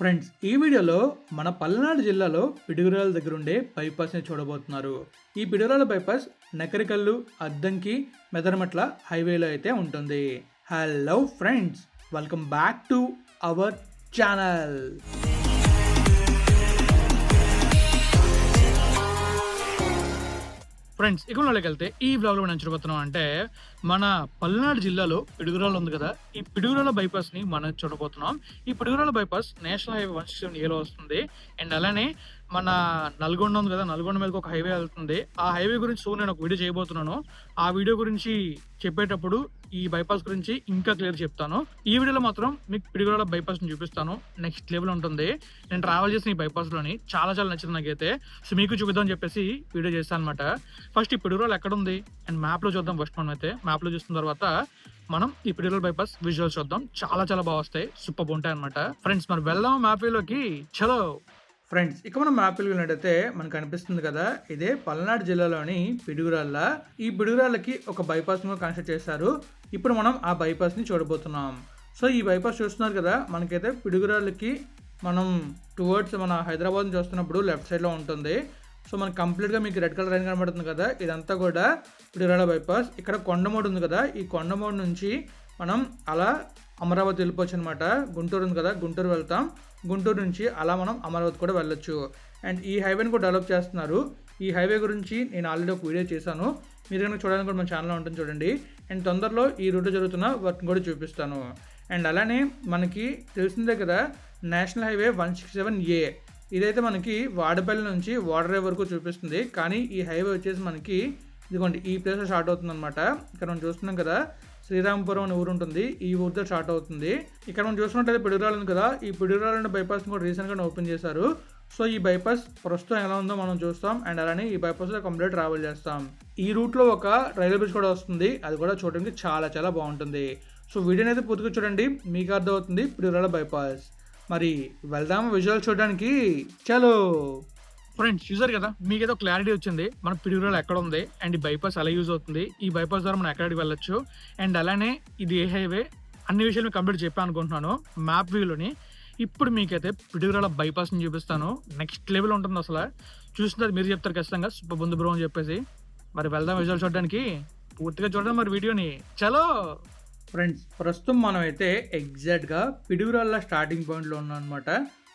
Friends, ఈ వీడియోలో మన పల్నాడు జిల్లాలో పిడుగురాల దగ్గర ఉండే బైపాస్ని చూడబోతున్నారు. ఈ పిడుగురాల బైపాస్ నకరికల్లు, అద్దంకి, మెదనమట్ల హైవేలో అయితే ఉంటుంది. Hello friends, welcome back to our channel. Friends, ఇకలోకి వెళ్తే ఈ బ్లాగ్లో మనం చూడబోతున్నాం అంటే మన పల్నాడు జిల్లాలో పిడుగురాలు ఉంది కదా, ఈ పిడుగురాల బైపాస్ ని మనం చూడబోతున్నాం. ఈ పిడుగురాల బైపాస్ నేషనల్ హైవే 167 వస్తుంది. అండ్ అలానే మన నల్గొండ ఉంది కదా, నల్గొండ మీదకి ఒక హైవే వెళ్తుంది. ఆ హైవే గురించి నేను ఒక వీడియో చేయబోతున్నాను. ఆ వీడియో గురించి చెప్పేటప్పుడు ఈ బైపాస్ గురించి ఇంకా క్లియర్ చెప్తాను. ఈ వీడియోలో మాత్రం మీకు పిడుగురాల బైపాస్ ని చూపిస్తాను. నెక్స్ట్ లెవెల్ ఉంటుంది. నేను ట్రావెల్ చేసిన ఈ బైపాస్ లోని చాలా నచ్చింది నాకైతే. సో మీకు చూపిద్దాం చెప్పేసి వీడియో చేస్తాను అనమాట. ఫస్ట్ ఈ పిడుగురాలు ఎక్కడ ఉంది అండ్ మ్యాప్ లో చూద్దాం. ఫస్ట్ మనం అయితే మ్యాప్ లో చూసిన తర్వాత మనం ఈ పిడుగురాల బైపాస్ విజువల్స్ చూద్దాం. చాలా బాగా వస్తాయి, సూపర్ ఉంటాయి అనమాట. ఫ్రెండ్స్, మనం వెళ్దాం మ్యాప్ లోకి. చలో ఫ్రెండ్స్, ఇక మనం మ్యాప్ వెళ్ళినట్టయితే మనకు అనిపిస్తుంది కదా, ఇదే పల్నాడు జిల్లాలోని పిడుగురాళ్ళ. ఈ పిడుగురాళ్ళకి ఒక బైపాస్ ను కన్స్ట్రక్ట్ చేశారు. ఇప్పుడు మనం ఆ బైపాస్ ని చూడబోతున్నాం. సో ఈ బైపాస్ చూస్తున్నారు కదా, మనకైతే పిడుగురాళ్ళకి మనం టువర్డ్స్ మన హైదరాబాద్ చూస్తున్నప్పుడు లెఫ్ట్ సైడ్ లో ఉంటుంది. సో మనకి కంప్లీట్గా మీకు రెడ్ కలర్ లైన్ కనబడుతుంది కదా, ఇదంతా కూడా పిడుగురాళ్ళ బైపాస్. ఇక్కడ కొండమూడు ఉంది కదా, ఈ కొండమూడు నుంచి మనం అలా అమరావతి వెళ్ళిపోవచ్చు అనమాట. గుంటూరు ఉంది కదా, గుంటూరు వెళ్తాం. గుంటూరు నుంచి అలా మనం అమరావతి కూడా వెళ్ళొచ్చు. అండ్ ఈ హైవేని కూడా డెవలప్ చేస్తున్నారు. ఈ హైవే గురించి నేను ఆల్రెడీ ఒక వీడియో చేశాను. మీరు కనుక చూడడానికి కూడా మన ఛానల్లో ఉంటుంది, చూడండి. అండ్ తొందరలో ఈ రూట్లో జరుగుతున్న వర్క్ కూడా చూపిస్తాను. అండ్ అలానే మనకి తెలిసిందే కదా, నేషనల్ హైవే 167A. ఇదైతే మనకి వాడపల్లి నుంచి వాడరేవ్ వరకు చూపిస్తుంది. కానీ ఈ హైవే వచ్చేసి మనకి ఇదిగోండి ఈ ప్లేస్లో స్టార్ట్ అవుతుంది అనమాట. ఇక్కడ మనం చూస్తున్నాం కదా, శ్రీరాంపురం అనే ఊరు ఉంటుంది. ఈ ఊరితో స్టార్ట్ అవుతుంది. ఇక్కడ మనం చూసినట్టయితే పిడుగురాలు ఉంది కదా, ఈ పిడుగురాలు బైపాస్ కూడా రీసెంట్గా ఓపెన్ చేశారు. సో ఈ బైపాస్ ప్రస్తుతం ఎలా ఉందో మనం చూస్తాం. అండ్ అలానే ఈ బైపాస్లో కంప్లీట్ ట్రావెల్ చేస్తాం. ఈ రూట్లో ఒక రైల్వే బ్రిడ్జ్ కూడా వస్తుంది. అది కూడా చూడడానికి చాలా బాగుంటుంది. సో వీడియోని అయితే పూర్తిగా చూడండి, మీకు అర్థమవుతుంది పిడుగురాల బైపాస్. మరి వెళ్దాం విజువల్ చూడడానికి. చలో ఫ్రెండ్స్, చూసారు కదా, మీకైతే క్లారిటీ వచ్చింది మన పిడుగురాలు ఎక్కడ ఉంది అండ్ ఈ బైపాస్ ఎలా యూజ్ అవుతుంది, ఈ బైపాస్ ద్వారా మనం ఎక్కడికి వెళ్ళొచ్చు, అండ్ అలానే ఇది ఏ హైవే, అన్ని విషయాలు కంప్లీట్ చెప్పాను అనుకుంటున్నాను మ్యాప్ వ్యూలోని. ఇప్పుడు మీకైతే పిడుగురాల బైపాస్ని చూపిస్తాను. నెక్స్ట్ లెవెల్ ఉంటుంది అసలు. చూస్తున్నారు మీరు చెప్తారు ఖచ్చితంగా సూపర్ బుందు బ్రో అని చెప్పేసి. మరి వెళ్దాం విజువల్ చూడడానికి. పూర్తిగా చూడడం మరి వీడియోని. చలో ఫ్రెండ్స్, ప్రస్తుతం మనం అయితే ఎగ్జాక్ట్గా పిడుగురాళ్ళ స్టార్టింగ్ పాయింట్లో ఉన్నాం అనమాట.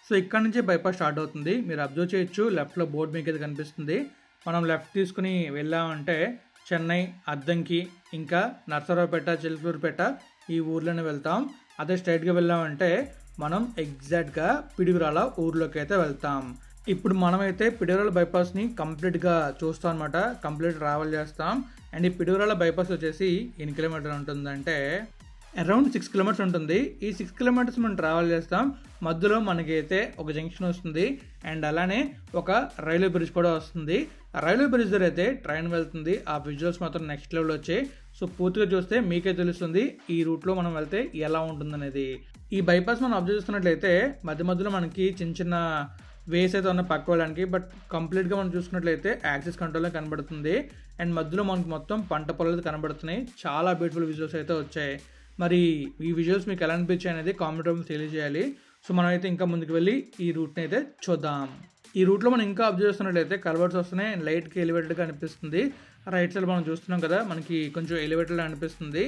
సో ఇక్కడ నుంచే బైపాస్ స్టార్ట్ అవుతుంది. మీరు అబ్జర్వ్ చేయొచ్చు, లెఫ్ట్లో బోర్డు మీకు అయితే కనిపిస్తుంది. మనం లెఫ్ట్ తీసుకుని వెళ్ళామంటే చెన్నై, అద్దంకి, ఇంకా నర్సరావుపేట, చిలుకూరుపేట ఈ ఊర్లోనే వెళ్తాం. అదే స్ట్రైట్గా వెళ్ళామంటే మనం ఎగ్జాక్ట్గా పిడుగురాల ఊర్లోకి అయితే వెళ్తాం. ఇప్పుడు మనమైతే పిడుగురాల బైపాస్ని కంప్లీట్గా చూస్తాం అనమాట. కంప్లీట్ ట్రావెల్ చేస్తాం. అండ్ ఈ పిడుగురాల బైపాస్ వచ్చేసి ఎన్ని కిలోమీటర్లు ఉంటుందంటే అరౌండ్ 6 కిలోమీటర్స్ ఉంటుంది. ఈ 6 కిలోమీటర్స్ మనం ట్రావెల్ చేస్తాం. మధ్యలో మనకైతే ఒక జంక్షన్ వస్తుంది. అండ్ అలానే ఒక రైల్వే బ్రిడ్జ్ కూడా వస్తుంది. ఆ రైల్వే బ్రిడ్జ్ దగ్గర అయితే ట్రైన్ వెళ్తుంది. ఆ విజువల్స్ మాత్రం నెక్స్ట్ లెవెల్ వచ్చాయి. సో పూర్తిగా చూస్తే మీకే తెలుస్తుంది ఈ రూట్లో మనం వెళ్తే ఎలా ఉంటుందనేది. ఈ బైపాస్ మనం అబ్జర్వ్ చేస్తున్నట్లయితే మధ్యలో మనకి చిన్న వేస్ అయితే ఉన్న పక్క వెళ్ళడానికి. బట్ కంప్లీట్గా మనం చూసుకున్నట్లయితే యాక్సెస్ కంట్రోల్లో కనబడుతుంది. అండ్ మధ్యలో మనకు మొత్తం పంట పొలాలు కనబడుతున్నాయి. చాలా బ్యూటిఫుల్ విజువల్స్ అయితే వచ్చాయి. మరి ఈ విజువల్స్ మీకు ఎలా అనిపించాయి అనేది కామెంట్ రూపంలో తెలియజేయాలి. సో మనం అయితే ఇంకా ముందుకు వెళ్ళి ఈ రూట్ని అయితే చూద్దాం. ఈ రూట్లో మనం ఇంకా అబ్జర్వ్ చేస్తున్నట్లయితే కల్వర్ట్స్ వస్తున్నాయి. అండ్ లైట్కి ఎలివేటెడ్గా అనిపిస్తుంది. రైట్ సైడ్ మనం చూస్తున్నాం కదా, మనకి కొంచెం ఎలివేటెడ్గా అనిపిస్తుంది.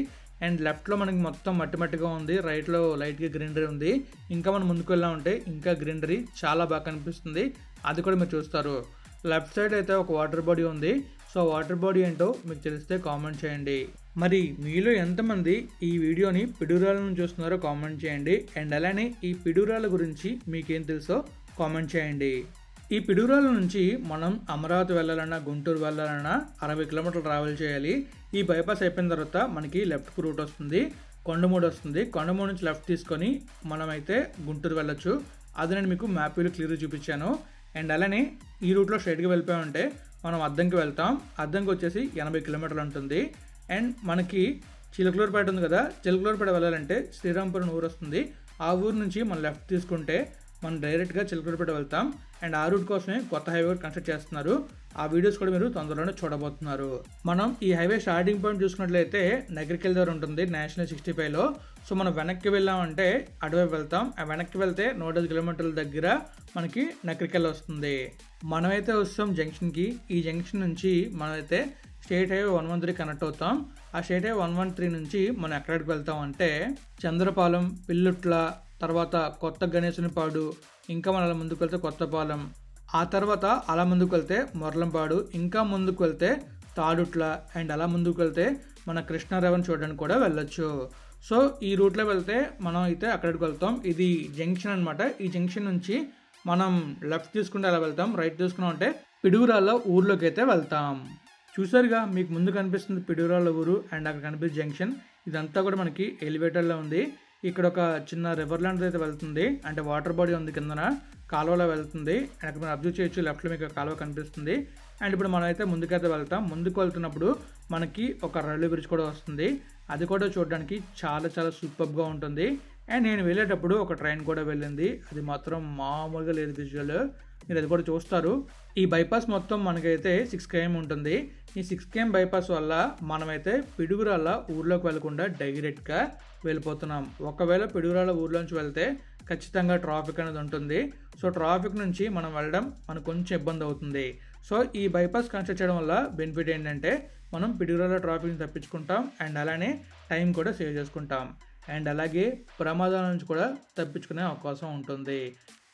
అండ్ లెఫ్ట్లో మనకి మొత్తం మట్టిగా ఉంది. రైట్లో లైట్గా గ్రీనరీ ఉంది. ఇంకా మనం ముందుకు వెళ్ళామంటే ఇంకా గ్రీనరీ చాలా బాగా కనిపిస్తుంది. అది కూడా మీరు చూస్తారు. లెఫ్ట్ సైడ్ అయితే ఒక వాటర్ బాడీ ఉంది. సో వాటర్ బాడీ ఏంటో మీకు తెలిస్తే కామెంట్ చేయండి. మరి మీలో ఎంతమంది ఈ వీడియోని పిడుగురాలను చూస్తున్నారో కామెంట్ చేయండి. అండ్ అలానే ఈ పిడుగురాల గురించి మీకేం తెలుసో కామెంట్ చేయండి. ఈ పిడుగురాల నుంచి మనం అమరావతి వెళ్ళాలన్నా, గుంటూరు వెళ్ళాలన్నా 60 కిలోమీటర్లు ట్రావెల్ చేయాలి. ఈ బైపాస్ అయిపోయిన తర్వాత మనకి లెఫ్ట్కి రూట్ వస్తుంది, కొండమూడు వస్తుంది. కొండమూడు నుంచి లెఫ్ట్ తీసుకొని మనమైతే గుంటూరు వెళ్ళొచ్చు. అది నేను మీకు మ్యాప్ వ్యూలో క్లియర్గా చూపించాను. అండ్ అలానే ఈ రూట్లో స్ట్రైట్గా వెళ్ళిపోయామంటే మనం అద్దంకి వెళ్తాం. అద్దంకి వచ్చేసి 80 కిలోమీటర్లు ఉంటుంది. అండ్ మనకి చిలుకలూరుపేట ఉంది కదా, చిలుకలూరుపేట వెళ్ళాలంటే శ్రీరాంపురం ఊరు వస్తుంది. ఆ ఊరు నుంచి మనం లెఫ్ట్ తీసుకుంటే మనం డైరెక్ట్గా చిలుకలూరుపేట వెళ్తాం. అండ్ ఆ రూట్ కోసమే కొత్త హైవే కన్స్ట్రక్ట్ చేస్తున్నారు. ఆ వీడియోస్ కూడా మీరు తొందరలోనే చూడబోతున్నారు. మనం ఈ హైవే స్టార్టింగ్ పాయింట్ చూసుకున్నట్లయితే నగరికల్ దగ్గర ఉంటుంది నేషనల్ 65లో. సో మనం వెనక్కి వెళ్ళామంటే అటువైపు వెళ్తాం. ఆ వెనక్కి వెళ్తే 105 కిలోమీటర్ల దగ్గర మనకి నగరికల్ వస్తుంది. మనమైతే వస్తాం జంక్షన్కి. ఈ జంక్షన్ నుంచి మనమైతే స్టేట్ హైవే 113 కనెక్ట్ అవుతాం. ఆ స్టేట్ హైవే 113 నుంచి మనం ఎక్కడికి వెళ్తాం అంటే చంద్రపాలెం, పిల్లుట్ల, తర్వాత కొత్త గణేశునిపాడు, ఇంకా మనం అలా ముందుకు వెళ్తే కొత్తపాలెం, ఆ తర్వాత అలా ముందుకు వెళ్తే మొర్లంపాడు, ఇంకా ముందుకు వెళ్తే తాడుట్ల, అండ్ అలా ముందుకు వెళ్తే మన కృష్ణారావుని చూడడానికి కూడా వెళ్ళొచ్చు. సో ఈ రూట్లో వెళ్తే మనం అయితే అక్కడికి వెళ్తాం. ఇది జంక్షన్ అనమాట. ఈ జంక్షన్ నుంచి మనం లెఫ్ట్ తీసుకుంటే అలా వెళ్తాం, రైట్ తీసుకున్నాం అంటే పిడుగురాళ్ళ ఊర్లోకి అయితే వెళ్తాం. చూసారుగా మీకు ముందు కనిపిస్తుంది పిడుగురాళ్ళ ఊరు, అండ్ అక్కడ కనిపిస్తుంది జంక్షన్. ఇదంతా కూడా మనకి ఎలివేటర్లో ఉంది. ఇక్కడ ఒక చిన్న రివర్ లాంటిది అయితే వెళ్తుంది, అంటే వాటర్ బాడీ ఉంది కిందన, కాలువలో వెళ్తుంది. అండ్ అక్కడ మనం అబ్జర్వ్ చేయొచ్చు, లెఫ్ట్లో మీకు కాలువ కనిపిస్తుంది. అండ్ ఇప్పుడు మనం అయితే ముందుకైతే వెళ్తాం. ముందుకు వెళ్తున్నప్పుడు మనకి ఒక రైల్వే బ్రిడ్జ్ కూడా వస్తుంది. అది కూడా చూడడానికి చాలా చాలా సూపర్గా ఉంటుంది. అండ్ నేను వెళ్ళేటప్పుడు ఒక ట్రైన్ కూడా వెళ్ళింది, అది మాత్రం మామూలుగా లేదు విజువల్, మీరు అది కూడా చూస్తారు. ఈ బైపాస్ మొత్తం మనకైతే 6 km ఉంటుంది. ఈ 6 km బైపాస్ వల్ల మనమైతే పిడుగురాళ్ళ ఊర్లోకి వెళ్లకుండా డైరెక్ట్గా వెళ్ళిపోతున్నాం. ఒకవేళ పిడుగురాళ్ళ ఊర్లోంచి వెళ్తే ఖచ్చితంగా ట్రాఫిక్ అనేది ఉంటుంది. సో ట్రాఫిక్ నుంచి మనం వెళ్ళడం మనకు కొంచెం ఇబ్బంది అవుతుంది. సో ఈ బైపాస్ కన్స్ట్రక్ట్ చేయడం వల్ల బెనిఫిట్ ఏంటంటే మనం పిడుగురాళ్ళ ట్రాఫిక్ని తప్పించుకుంటాం, అండ్ అలానే టైం కూడా సేవ్ చేసుకుంటాం, అండ్ అలాగే ప్రమాదాల నుంచి కూడా తప్పించుకునే అవకాశం ఉంటుంది.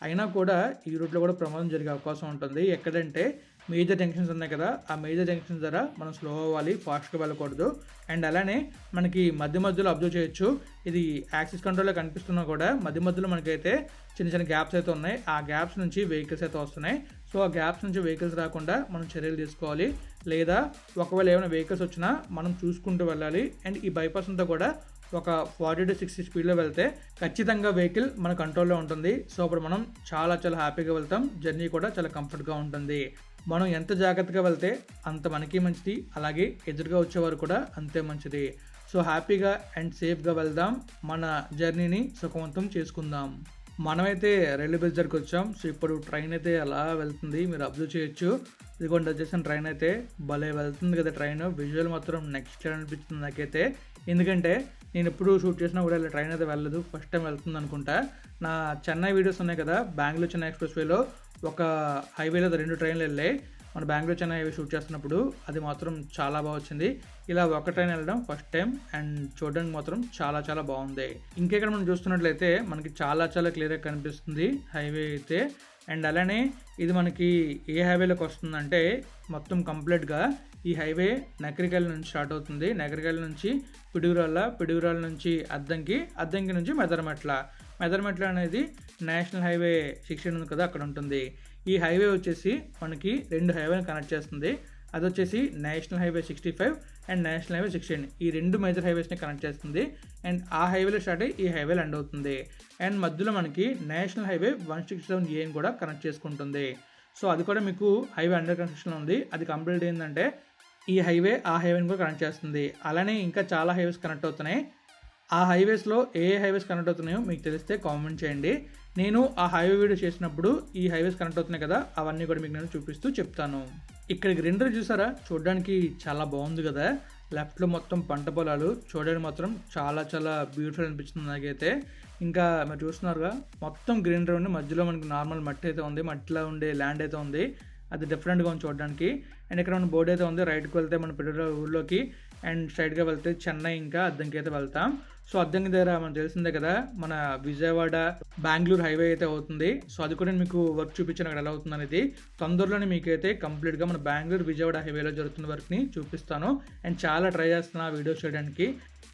అయినా కూడా ఈ రూట్లో కూడా ప్రమాదం జరిగే అవకాశం ఉంటుంది. ఎక్కడంటే మేజర్ జంక్షన్స్ ఉన్నాయి కదా, ఆ మేజర్ జంక్షన్స్ దగ్గర మనం స్లో అవ్వాలి, ఫాస్ట్గా వెళ్ళకూడదు. అండ్ అలానే మనకి మధ్య మధ్యలో అబ్జర్వ్ చేయొచ్చు, ఇది యాక్సిస్ కంట్రోల్లో కనిపిస్తున్నా కూడా మధ్య మధ్యలో మనకైతే చిన్న చిన్న గ్యాప్స్ అయితే ఉన్నాయి. ఆ గ్యాప్స్ నుంచి వెహికల్స్ అయితే వస్తున్నాయి. సో ఆ గ్యాప్స్ నుంచి వెహికల్స్ రాకుండా మనం చర్యలు తీసుకోవాలి, లేదా ఒకవేళ ఏమైనా వెహికల్స్ వచ్చినా మనం చూసుకుంటూ వెళ్ళాలి. అండ్ ఈ బైపాస్ అంతా కూడా ఒక 40 to 60 స్పీడ్లో వెళ్తే ఖచ్చితంగా వెహికల్ మన కంట్రోల్లో ఉంటుంది. సో అప్పుడు మనం చాలా చాలా హ్యాపీగా వెళ్తాం, జర్నీ కూడా చాలా కంఫర్ట్గా ఉంటుంది. మనం ఎంత జాగ్రత్తగా వెళ్తే అంత మనకి మంచిది, అలాగే ఎదురుగా వచ్చేవారు కూడా అంతే మంచిది. సో హ్యాపీగా అండ్ సేఫ్గా వెళ్దాం, మన జర్నీని సుఖవంతం చేసుకుందాం. మనమైతే రైల్వే బ్రిడ్జ్ దగ్గరికి వచ్చాం. సో ఇప్పుడు ట్రైన్ అయితే అలా వెళ్తుంది, మీరు అబ్జర్వ్ చేయొచ్చు. ఇదిగోండి వచ్చేసిన ట్రైన్ అయితే భలే వెళ్తుంది కదా ట్రైన్. విజువల్ మాత్రం నెక్స్ట్ అనిపిస్తుంది నాకైతే. ఎందుకంటే నేను ఎప్పుడు షూట్ చేసినా కూడా ఇలా ట్రైన్ అయితే వెళ్ళదు, ఫస్ట్ టైం వెళ్తుంది అనుకుంటా. నా చెన్నై వీడియోస్ ఉన్నాయి కదా, బెంగళూరు చెన్నై ఎక్స్ప్రెస్ వేలో ఒక హైవేలో 2 ట్రైన్లు వెళ్ళాయి. మన బెంగళూరు చెన్నై హైవే షూట్ చేస్తున్నప్పుడు అది మాత్రం చాలా బాగా వచ్చింది. ఇలా ఒక ట్రైన్ వెళ్ళడం ఫస్ట్ టైం, అండ్ చూడడానికి మాత్రం చాలా చాలా బాగుంది. ఇంకెక్కడ మనం చూస్తున్నట్లయితే మనకి చాలా చాలా క్లియర్గా కనిపిస్తుంది హైవే అయితే. అండ్ అలానే ఇది మనకి ఏ హైవేలోకి వస్తుందంటే మొత్తం కంప్లీట్గా ఈ హైవే నగరికల్ నుంచి స్టార్ట్ అవుతుంది. నగరికల్ నుంచి పిడుగురాళ్ళ నుంచి అద్దంకి నుంచి మెదర్మెట్ల అనేది నేషనల్ హైవే 16 ఉంది కదా, అక్కడ ఉంటుంది. ఈ హైవే వచ్చేసి మనకి 2 హైవేని కనెక్ట్ చేస్తుంది. అది వచ్చేసి national highway 65 and national highway 16, ఈ 2 మేజర్ హైవేస్ని కనెక్ట్ చేస్తుంది. అండ్ ఆ హైవేలో స్టార్ట్ అయ్యి ఈ హైవేలో ఎండ్ అవుతుంది. అండ్ మధ్యలో మనకి నేషనల్ హైవే 167A కూడా కనెక్ట్ చేసుకుంటుంది. సో అది కూడా మీకు హైవే అండర్ కన్స్ట్రక్షన్ ఉంది. అది కంప్లీట్ ఏంటంటే ఈ హైవే ఆ హైవేని కూడా కనెక్ట్ చేస్తుంది. అలానే ఇంకా చాలా హైవేస్ కనెక్ట్ అవుతున్నాయి. ఆ హైవేస్లో ఏ హైవేస్ కనెక్ట్ అవుతున్నాయో మీకు తెలిస్తే కామెంట్ చేయండి. నేను ఆ హైవే వీడియో చేసినప్పుడు ఈ హైవేస్ కనెక్ట్ అవుతున్నాయి కదా, అవన్నీ కూడా మీకు నేను చూపిస్తూ చెప్తాను. ఇక్కడ గ్రీనరీ చూసారా, చూడడానికి చాలా బాగుంది కదా. లెఫ్ట్లో మొత్తం పంట పొలాలు, చూడడానికి మాత్రం చాలా చాలా బ్యూటిఫుల్ అనిపించింది నాకైతే. ఇంకా మీరు చూస్తున్నారుగా మొత్తం గ్రీనరీ ఉంది, మధ్యలో మనకి నార్మల్ మట్టి అయితే ఉంది, మట్టిలో ఉండే ల్యాండ్ అయితే ఉంది, అది డిఫరెంట్గా ఉంది చూడడానికి. అండ్ ఇక్కడ మన బోర్డు అయితే ఉంది, రైట్కి వెళ్తే మన పిడుగురాళ్ళ ఊర్లోకి, అండ్ స్ట్రైట్గా వెళ్తే చెన్నై ఇంకా అద్దంకి అయితే వెళ్తాం. సో అద్దంకి దగ్గర మనకు తెలిసిందే కదా, మన విజయవాడ బెంగళూరు హైవే అయితే అవుతుంది. సో అది కూడా నేను మీకు వర్క్ చూపించాను అక్కడ ఎలా అవుతుంది అనేది. తొందరలోనే మీకైతే కంప్లీట్గా మన బెంగళూరు విజయవాడ హైవేలో జరుగుతున్న వర్క్ని చూపిస్తాను. అండ్ చాలా ట్రై చేస్తున్నా వీడియోస్ చేయడానికి,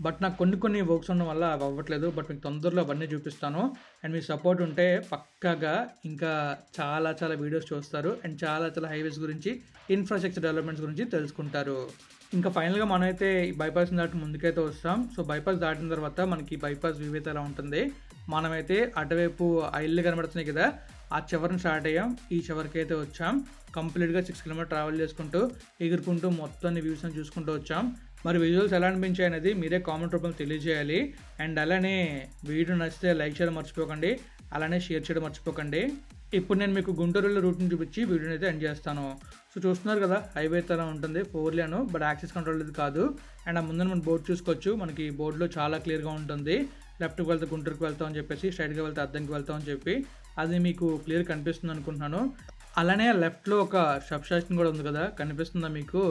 బట్ నాకు కొన్ని వర్క్స్ ఉండడం వల్ల అవి అవ్వట్లేదు. బట్ మీకు తొందరలో అవన్నీ చూపిస్తాను. అండ్ మీ సపోర్ట్ ఉంటే పక్కాగా ఇంకా చాలా చాలా వీడియోస్ చూస్తారు, అండ్ చాలా చాలా హైవేస్ గురించి, ఇన్ఫ్రాస్ట్రక్చర్ డెవలప్మెంట్స్ గురించి తెలుసుకుంటారు. ఇంకా ఫైనల్గా మనమైతే ఈ బైపాస్ దాటి ముందుకైతే వస్తాం. సో బైపాస్ దాటిన తర్వాత మనకి బైపాస్ వ్యూ అయితే ఎలా ఉంటుంది. మనమైతే అటువైపు ఆ ఇల్లు కనబడుతున్నాయి కదా, ఆ చివరిని స్టార్ట్ అయ్యాం. ఈ చివరికి అయితే వచ్చాం. కంప్లీట్గా 6 కిలోమీటర్ ట్రావెల్ చేసుకుంటూ ఎగురుకుంటూ మొత్తాన్ని వ్యూస్ అని చూసుకుంటూ వచ్చాం. మరి విజువల్స్ ఎలా అనిపించాయి అనేది మీరే కామెంట్ రూపంలో తెలియజేయాలి. అండ్ అలానే వీడియో నచ్చితే లైక్ చేయడం మర్చిపోకండి, అలానే షేర్ చేయడం మర్చిపోకండి. ఇప్పుడు నేను మీకు గుంటూరులో రూట్‌ని చూపించి వీడియోని అయితే ఎండ్ చేస్తాను. సో చూస్తున్నారు కదా! హైవే తర ఉంటుంది 4 లేన్ బట్ యాక్సెస్ కంట్రోల్‌ది కాదు. అండ్ ఆ ముందర మనం బోర్డ్ చూసుకోవచ్చు. మనకి బోర్డ్‌లో చాలా క్లియర్‌గా ఉంటుంది. లెఫ్ట్‌కి వెళ్తే గుంటూరుకి వెళ్తాం అని చెప్పేసి, స్ట్రెయిట్‌గా వెళ్తే అద్దంకి వెళ్తాం అని చెప్పి. అది మీకు క్లియర్‌గా కనిపిస్తుంది అనుకుంటున్నాను. అలానే లెఫ్ట్‌లో ఒక సబ్ స్టేషన్ కూడా ఉంది కదా! కనిపిస్తుందా మీకు?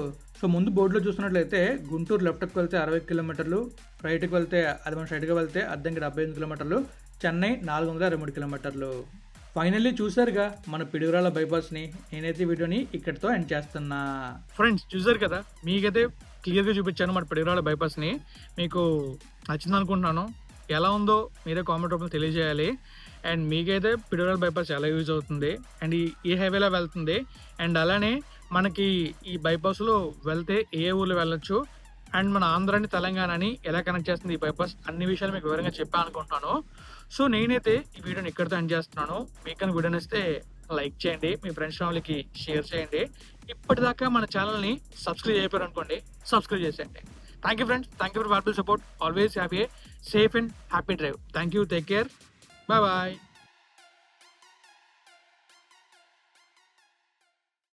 సో ముందు బోర్డ్‌లో చూస్తున్నట్లయితే గుంటూరు లెఫ్ట్‌కి వెళ్తే 60 కిలోమీటర్లు, రైట్‌కి వెళ్తే అది మనం స్ట్రెయిట్‌గా వెళ్తే అద్దంకి 78 కిలోమీటర్లు, చెన్నై 423 కిలోమీటర్లు. ఫైనల్లీ చూసారుగా మన పిడుగురాళ్ళ బైపాస్‌ని. నేనైతే ఈ వీడియోని ఇక్కడితో ఎండ్ చేస్తున్నా. ఫ్రెండ్స్ చూసారు కదా! మీకైతే క్లియర్‌గా చూపించాను మన పిడుగురాళ్ళ బైపాస్‌ని. మీకు నచ్చిందనుకుంటున్నాను. ఎలా ఉందో మీరే కామెంట్ రూపంలో తెలియజేయాలి. అండ్ మీకైతే పిడుగురాళ్ళ బైపాస్ ఎలా యూజ్ అవుతుంది? అండ్ ఏ హైవేలో వెళ్తుంది? అండ్ అలానే మనకి ఈ బైపాస్‌లో వెళ్తే ఏ ఊర్లో వెళ్ళొచ్చు? అండ్ మన ఆంధ్రాని, తెలంగాణని ఎలా కనెక్ట్ చేస్తుంది ఈ బైపాస్? అన్ని విషయాలు మీకు వివరంగా చెప్పాను అనుకుంటున్నాను. సో నేనైతే ఈ వీడియోని ఇక్కడితో ఎండ్ చేస్తున్నాను. మీకు కనుక వీడియో నచ్చితే లైక్ చేయండి. మీ ఫ్రెండ్స్ ఫ్యామిలీకి షేర్ చేయండి. ఇప్పటిదాకా మన ఛానల్‌ని సబ్స్క్రైబ్ చేయకపోయారనుకోండి, సబ్స్క్రైబ్ చేసేయండి. Thank you friends. Thank you for valuable support. Always have a safe and happy drive. Thank you. Take care. Bye bye.